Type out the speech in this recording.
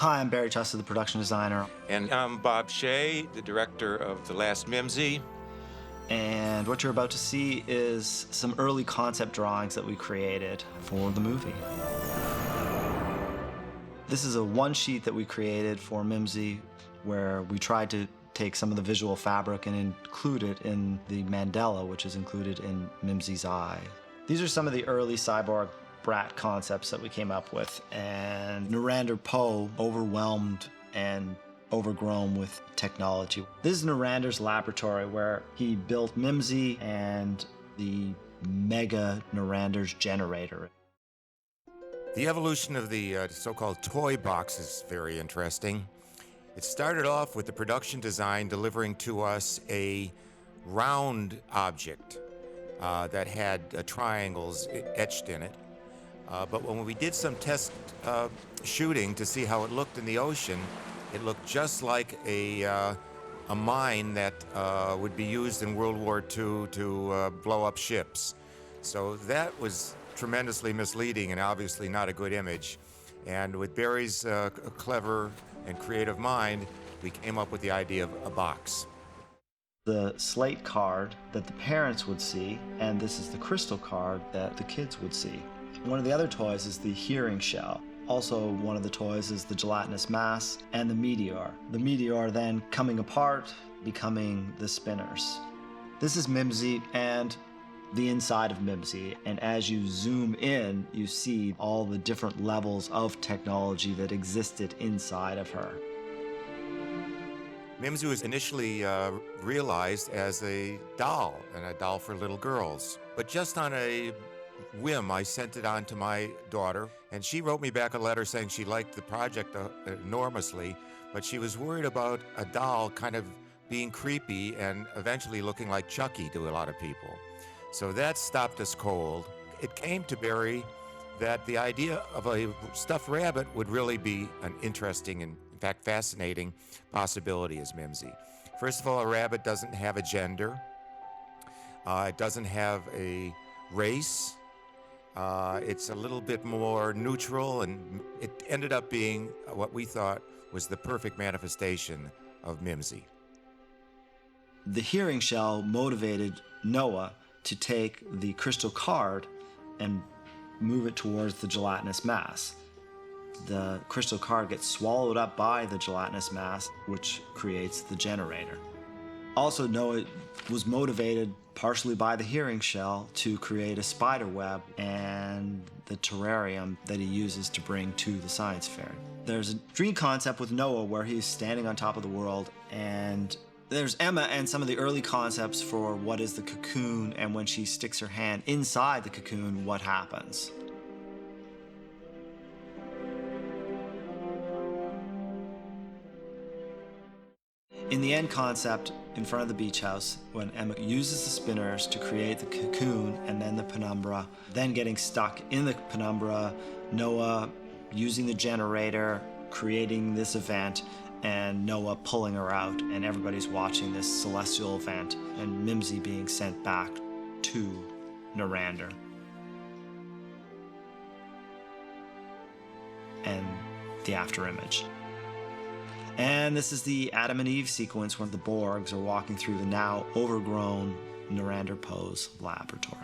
Hi, I'm Barry Tussa, the production designer. And I'm Bob Shea, the director of The Last Mimzy. And what you're about to see is some early concept drawings that we created for the movie. This is a one sheet that we created for Mimzy where we tried to take some of the visual fabric and include it in the mandala, which is included in Mimzy's eye. These are some of the early cyborg brat concepts that we came up with, and Narendra Poe overwhelmed and overgrown with technology. This is Narendra's laboratory where he built Mimzy and the Mega Narendra's generator. The evolution of the so-called toy box is very interesting. It started off with the production design delivering to us a round object that had triangles etched in it. But when we did some test shooting to see how it looked in the ocean, it looked just like a mine that would be used in World War II to blow up ships. So that was tremendously misleading and obviously not a good image. And with Barry's clever and creative mind, we came up with the idea of a box. The slate card that the parents would see, and this is the crystal card that the kids would see. One of the other toys is the hearing shell. Also, one of the toys is the gelatinous mass and the meteor. The meteor then coming apart, becoming the spinners. This is Mimzy and the inside of Mimzy, and as you zoom in, you see all the different levels of technology that existed inside of her. Mimzy was initially realized as a doll, and a doll for little girls. But just on a whim, I sent it on to my daughter, and she wrote me back a letter saying she liked the project enormously, but she was worried about a doll kind of being creepy and eventually looking like Chucky to a lot of people. So that stopped us cold. It came to Barry that the idea of a stuffed rabbit would really be an interesting and, in fact, fascinating possibility as Mimzy. First of all, a rabbit doesn't have a gender. It doesn't have a race. It's a little bit more neutral, and it ended up being what we thought was the perfect manifestation of Mimzy. The hearing shell motivated Noah to take the crystal card and move it towards the gelatinous mass. The crystal card gets swallowed up by the gelatinous mass, which creates the generator. Also, Noah was motivated partially by the hearing shell to create a spider web and the terrarium that he uses to bring to the science fair. There's a dream concept with Noah where he's standing on top of the world, and there's Emma and some of the early concepts for what is the cocoon, and when she sticks her hand inside the cocoon, what happens. In the end concept, in front of the beach house, when Emma uses the spinners to create the cocoon and then the penumbra, then getting stuck in the penumbra, Noah using the generator, creating this event, and Noah pulling her out, and everybody's watching this celestial event, and Mimzy being sent back to Narendra. And the after image. And this is the Adam and Eve sequence when the Borgs are walking through the now overgrown Narendra Poe's laboratory.